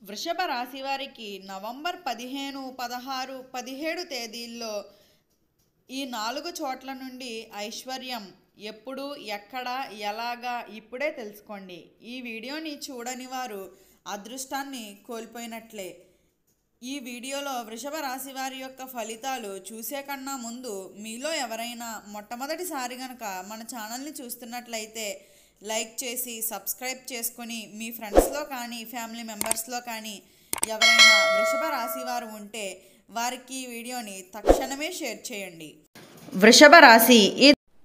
వృషభ రాశి వారికి నవంబర్ 15, 16, 17 తేదీల్లో ఈ 4 చోట్ల నుండి ఐశ్వర్యం ఎప్పుడు, ఎక్కడ, ఎలాగా ఇప్పుడే తెలుసుకోండి. ఈ వీడియోని చూడని వారు అదృష్టాన్ని కోల్పోయినట్లే. ఈ వీడియోలో వృషభ రాశి వారి యొక్క ఫలితాలు చూసే కన్నా ముందు మీలో ఎవరైనా మొట్టమొదటిసారి కనుక మన ఛానల్ని చూస్తున్నట్లయితే లైక్ చేసి సబ్స్క్రైబ్ చేసుకొని మీ ఫ్రెండ్స్లో కానీ ఫ్యామిలీ మెంబర్స్లో కానీ ఎవరైనా వృషభ రాశి వారు ఉంటే వారికి ఈ వీడియోని తక్షణమే షేర్ చేయండి. వృషభ రాశి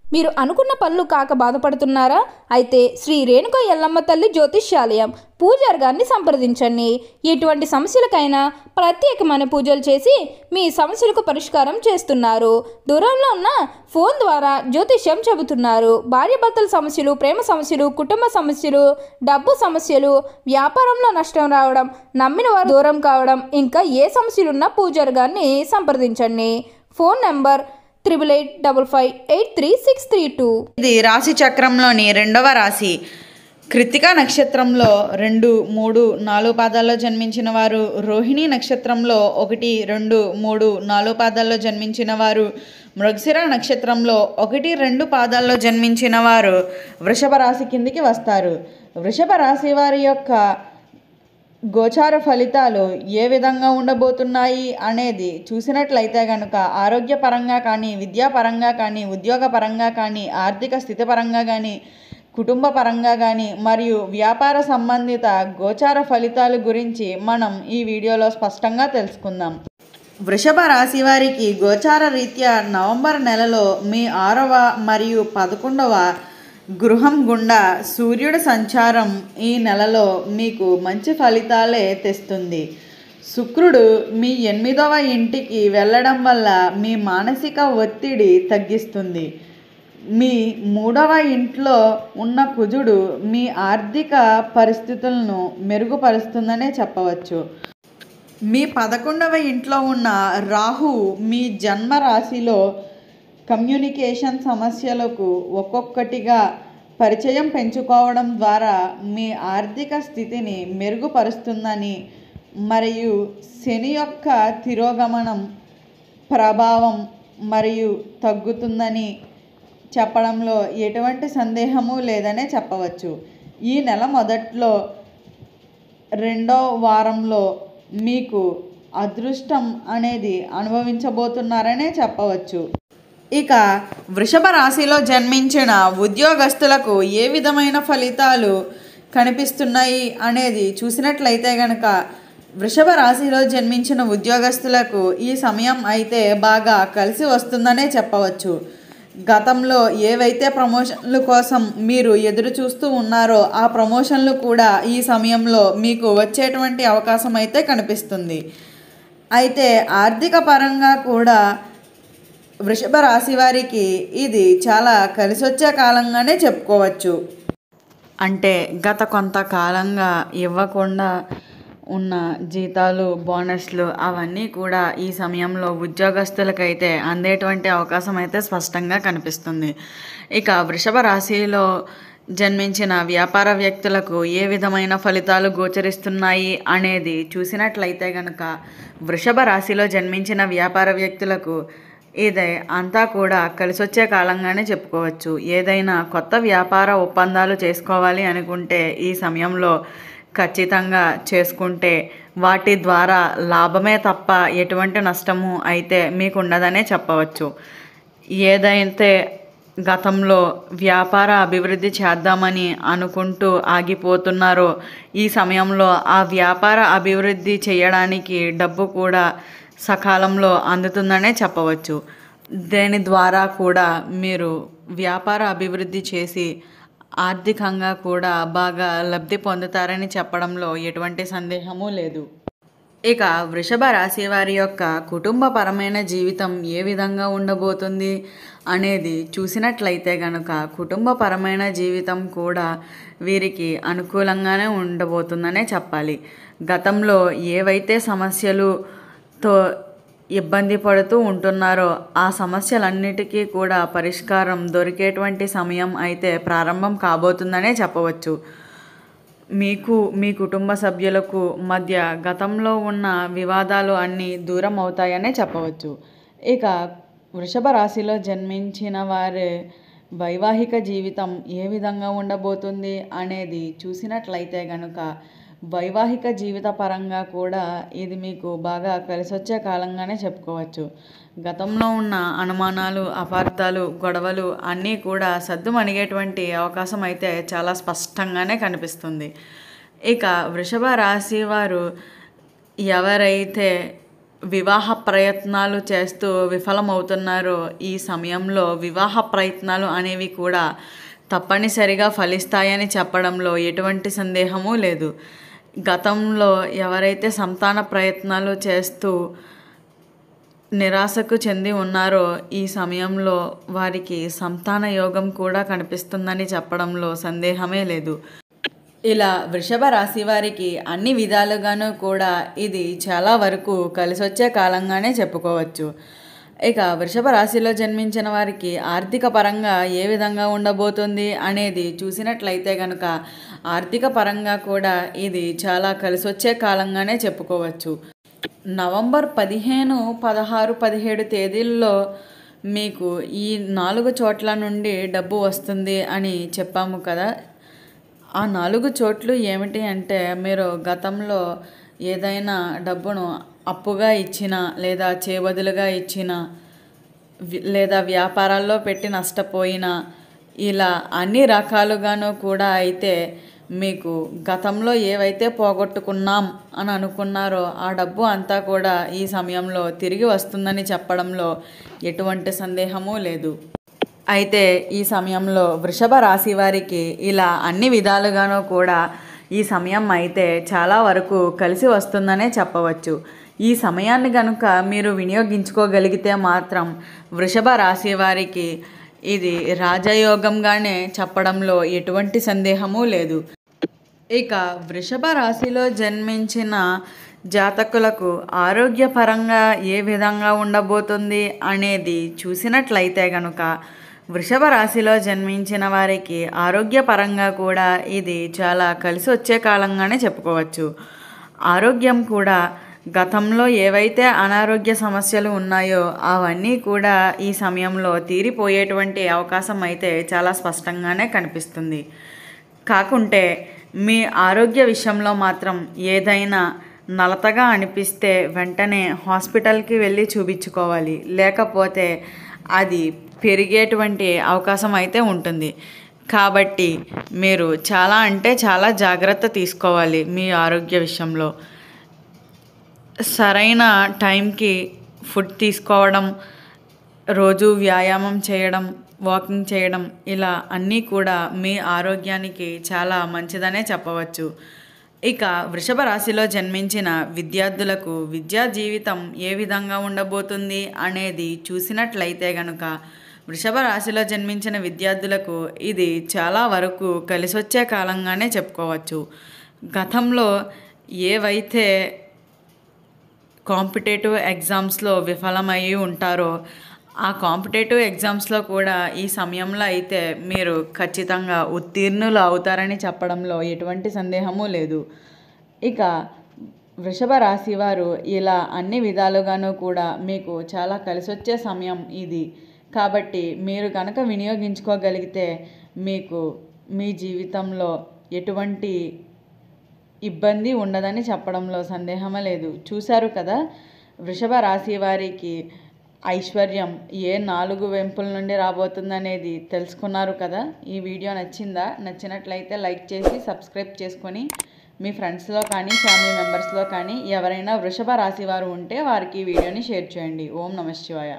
మీరు అనుకున్న పనులు కాక బాధపడుతున్నారా? అయితే శ్రీ రేణుక ఎల్లమ్మ తల్లి జ్యోతిష్యాలయం పూజారి గారిని సంప్రదించండి. ఎటువంటి సమస్యలకైనా ప్రత్యేకమైన పూజలు చేసి మీ సమస్యలకు పరిష్కారం చేస్తున్నారు. దూరంలో ఉన్న ఫోన్ ద్వారా జ్యోతిష్యం చెబుతున్నారు. భార్యాభర్తల సమస్యలు, ప్రేమ సమస్యలు, కుటుంబ సమస్యలు, డబ్బు సమస్యలు, వ్యాపారంలో నష్టం రావడం, నమ్మిన వారు దూరం కావడం, ఇంకా ఏ సమస్యలున్నా పూజారి గారిని సంప్రదించండి. Phone number 8855533632. ఇది రాశి చక్రంలోని రెండవ రాశి. కృత్తికా నక్షత్రంలో 2, 3, 4 పాదాల్లో జన్మించిన వారు, రోహిణి నక్షత్రంలో 1, 2, 3, 4 పాదాల్లో జన్మించిన వారు, మృగశిర నక్షత్రంలో 1, 2 పాదాల్లో జన్మించిన వారు వృషభ రాశి కిందికి వస్తారు. వృషభ రాశి వారి యొక్క గోచార ఫలితాలు ఏ విధంగా ఉండబోతున్నాయి అనేది చూసినట్లయితే కనుక ఆరోగ్యపరంగా కానీ, విద్యాపరంగా కానీ, ఉద్యోగపరంగా కానీ, ఆర్థిక స్థితిపరంగా కానీ, కుటుంబ పరంగా కానీ మరియు వ్యాపార సంబంధిత గోచార ఫలితాల గురించి మనం ఈ వీడియోలో స్పష్టంగా తెలుసుకుందాం. వృషభ రాశి వారికి గోచార రీత్యా నవంబర్ నెలలో మీ 6వ మరియు 11వ గృహం గుండా సూర్యుడి సంచారం ఈ నెలలో మీకు మంచి ఫలితాలే తెస్తుంది. శుక్రుడు మీ 8వ ఇంటికి వెళ్ళడం వల్ల మీ మానసిక ఒత్తిడి తగ్గిస్తుంది. మీ 3వ ఇంట్లో ఉన్న కుజుడు మీ ఆర్థిక పరిస్థితులను మెరుగుపరుస్తుందనే చెప్పవచ్చు. మీ 11వ ఇంట్లో ఉన్న రాహు మీ జన్మ రాశిలో కమ్యూనికేషన్ సమస్యలకు ఒక్కొక్కటిగా పరిచయం పెంచుకోవడం ద్వారా మీ ఆర్థిక స్థితిని మెరుగుపరుస్తుందని మరియు శని యొక్క తిరోగమనం ప్రభావం మరియు తగ్గుతుందని చెప్పడంలో ఎటువంటి సందేహము లేదనే చెప్పవచ్చు. ఈ నెల మొదట్లో 2వ వారంలో మీకు అదృష్టం అనేది అనుభవించబోతున్నారనే చెప్పవచ్చు. ఇక వృషభ రాశిలో జన్మించిన ఉద్యోగస్తులకు ఏ విధమైన ఫలితాలు కనిపిస్తున్నాయి అనేది చూసినట్లయితే కనుక వృషభ రాశిలో జన్మించిన ఉద్యోగస్తులకు ఈ సమయం అయితే బాగా కలిసి వస్తుందనే చెప్పవచ్చు. గతంలో ఏవైతే ప్రమోషన్ల కోసం మీరు ఎదురు చూస్తూ ఉన్నారో ఆ ప్రమోషన్లు కూడా ఈ సమయంలో మీకు వచ్చేటువంటి అవకాశం అయితే కనిపిస్తుంది. అయితే ఆర్థిక పరంగా కూడా వృషభ రాశి వారికి ఇది చాలా కలిసొచ్చే కాలంగానే చెప్పుకోవచ్చు. అంటే గత కొంతకాలంగా ఇవ్వకుండా ఉన్న జీతాలు, బోనస్లు అవన్నీ కూడా ఈ సమయంలో ఉద్యోగస్తులకైతే అందేటువంటి అవకాశం అయితే స్పష్టంగా కనిపిస్తుంది. ఇక వృషభ రాశిలో జన్మించిన వ్యాపార వ్యక్తులకు ఏ విధమైన ఫలితాలు గోచరిస్తున్నాయి అనేది చూసినట్లయితే కనుక వృషభ రాశిలో జన్మించిన వ్యాపార వ్యక్తులకు ఇదే అంతా కూడా కలిసొచ్చే కాలంగానే చెప్పుకోవచ్చు. ఏదైనా కొత్త వ్యాపార ఒప్పందాలు చేసుకోవాలి అనుకుంటే ఈ సమయంలో ఖచ్చితంగా చేసుకుంటే వాటి ద్వారా లాభమే తప్ప ఎటువంటి నష్టము అయితే మీకు ఉండదనే చెప్పవచ్చు. ఏదైతే గతంలో వ్యాపార అభివృద్ధి చేద్దామని అనుకుంటూ ఆగిపోతున్నారో ఈ సమయంలో ఆ వ్యాపార అభివృద్ధి చేయడానికి డబ్బు కూడా సకాలంలో అందుతుందనే చెప్పవచ్చు. దీని ద్వారా కూడా మీరు వ్యాపార అభివృద్ధి చేసి ఆర్థికంగా కూడా బాగా లబ్ధి పొందుతారని చెప్పడంలో ఎటువంటి సందేహము లేదు. ఇక వృషభ రాశి వారి యొక్క కుటుంబపరమైన జీవితం ఏ విధంగా ఉండబోతుంది అనేది చూసినట్లయితే కనుక కుటుంబపరమైన జీవితం కూడా వీరికి అనుకూలంగానే ఉండబోతుందనే చెప్పాలి. గతంలో ఏవైతే సమస్యలుతో ఇబ్బంది పడుతూ ఉంటున్నారో ఆ సమస్యలన్నిటికీ కూడా పరిష్కారం దొరికేటువంటి సమయం అయితే ప్రారంభం కాబోతుందనే చెప్పవచ్చు. మీకు మీ కుటుంబ సభ్యులకు మధ్య గతంలో ఉన్న వివాదాలు అన్నీ దూరం అవుతాయనే చెప్పవచ్చు. ఇక వృషభ రాశిలో జన్మించిన వారి వైవాహిక జీవితం ఏ విధంగా ఉండబోతుంది అనేది చూసినట్లయితే కనుక వైవాహిక జీవిత పరంగా కూడా ఇది మీకు బాగా కలిసొచ్చే కాలంగానే చెప్పుకోవచ్చు. గతంలో ఉన్న అనుమానాలు, అపార్థాలు, గొడవలు అన్నీ కూడా సద్దుమణిగేటువంటి అవకాశం అయితే చాలా స్పష్టంగానే కనిపిస్తుంది. ఇక వృషభ రాశి వారు ఎవరైతే వివాహ ప్రయత్నాలు చేస్తూ విఫలమవుతున్నారో ఈ సమయంలో వివాహ ప్రయత్నాలు అనేవి కూడా తప్పనిసరిగా ఫలిస్తాయని చెప్పడంలో ఎటువంటి సందేహము లేదు. గతంలో ఎవరైతే సంతాన ప్రయత్నాలు చేస్తూ నిరాశకు చెంది ఉన్నారో ఈ సమయంలో వారికి సంతాన యోగం కూడా కనిపిస్తుందని చెప్పడంలో సందేహమే లేదు. ఇలా వృషభ రాశి వారికి అన్ని విధాలుగాను కూడా ఇది చాలా వరకు కలిసొచ్చే కాలంగానే చెప్పుకోవచ్చు. ఇక వృషభ రాశిలో జన్మించిన వారికి ఆర్థిక పరంగా ఏ విధంగా ఉండబోతుంది అనేది చూసినట్లయితే కనుక ఆర్థిక పరంగా కూడా ఇది చాలా కలిసొచ్చే కాలంగానే చెప్పుకోవచ్చు. నవంబర్ 15, 16, 17 తేదీల్లో మీకు ఈ 4 చోట్ల నుండి డబ్బు వస్తుంది అని చెప్పాము కదా. ఆ 4 చోట్లు ఏమిటి అంటే మీరు గతంలో ఏదైనా డబ్బును అప్పుగా ఇచ్చినా లేదా చేబదులుగా ఇచ్చినా లేదా వ్యాపారాల్లో పెట్టి నష్టపోయినా ఇలా అన్ని రకాలుగాను కూడా అయితే మీకు గతంలో ఏవైతే పోగొట్టుకున్నాం అని అనుకున్నారో ఆ డబ్బు అంతా కూడా ఈ సమయంలో తిరిగి వస్తుందని చెప్పడంలో ఎటువంటి సందేహము లేదు. అయితే ఈ సమయంలో వృషభ రాశి వారికి ఇలా అన్ని విధాలుగానూ కూడా ఈ సమయం అయితే చాలా వరకు కలిసి వస్తుందనే చెప్పవచ్చు. ఈ సమయాన్ని కనుక మీరు వినియోగించుకోగలిగితే మాత్రం వృషభ రాశి వారికి ఇది రాజయోగంగానే చెప్పడంలో ఎటువంటి సందేహము లేదు. ఇక వృషభ రాశిలో జన్మించిన జాతకులకు ఆరోగ్యపరంగా ఏ విధంగా ఉండబోతుంది అనేది చూసినట్లయితే కనుక వృషభ రాశిలో జన్మించిన వారికి ఆరోగ్యపరంగా కూడా ఇది చాలా కలిసి వచ్చే కాలంగానే చెప్పుకోవచ్చు. ఆరోగ్యం కూడా గతంలో ఏవైతే అనారోగ్య సమస్యలు ఉన్నాయో అవన్నీ కూడా ఈ సమయంలో తీరిపోయేటువంటి అవకాశం అయితే చాలా స్పష్టంగానే కనిపిస్తుంది. కాకుంటే మీ ఆరోగ్య విషయంలో మాత్రం ఏదైనా నలతగా అనిపిస్తే వెంటనే హాస్పిటల్కి వెళ్ళి చూపించుకోవాలి. లేకపోతే అది పెరిగేటువంటి అవకాశం అయితే ఉంటుంది. కాబట్టి మీరు చాలా అంటే చాలా జాగ్రత్త తీసుకోవాలి. మీ ఆరోగ్య విషయంలో సరైన టైంకి ఫుడ్ తీసుకోవడం, రోజు వ్యాయామం చేయడం, వాకింగ్ చేయడం ఇలా అన్నీ కూడా మీ ఆరోగ్యానికి చాలా మంచిదనే చెప్పవచ్చు. ఇక వృషభ రాశిలో జన్మించిన విద్యార్థులకు విద్యా జీవితం ఏ విధంగా ఉండబోతుంది అనేది చూసినట్లయితే కనుక వృషభ రాశిలో జన్మించిన విద్యార్థులకు ఇది చాలా వరకు కలిసొచ్చే కాలంగానే చెప్పుకోవచ్చు. గతంలో ఏవైతే కాంపిటేటివ్ ఎగ్జామ్స్లో విఫలమయ్యి ఉంటారో ఆ కాంపిటేటివ్ ఎగ్జామ్స్లో కూడా ఈ సమయంలో అయితే మీరు ఖచ్చితంగా ఉత్తీర్ణులు అవుతారని చెప్పడంలో ఎటువంటి సందేహము లేదు. ఇక వృషభ రాశి వారు ఇలా అన్ని విధాలుగాను కూడా మీకు చాలా కలిసొచ్చే సమయం ఇది. కాబట్టి మీరు కనుక వినియోగించుకోగలిగితే మీకు మీ జీవితంలో ఎటువంటి ఇబ్బంది ఉండదని చెప్పడంలో సందేహమే లేదు. చూశారు కదా, వృషభ రాశి వారికి ఐశ్వర్యం ఏ 4 వెంపుల నుండి రాబోతుందనేది తెలుసుకున్నారు కదా. ఈ వీడియో నచ్చిందా? నచ్చినట్లయితే లైక్ చేసి సబ్స్క్రైబ్ చేసుకొని మీ ఫ్రెండ్స్లో కానీ ఫ్యామిలీ మెంబర్స్లో కానీ ఎవరైనా వృషభ రాశి వారు ఉంటే వారికి ఈ వీడియోని షేర్ చేయండి. ఓం నమః శివాయ.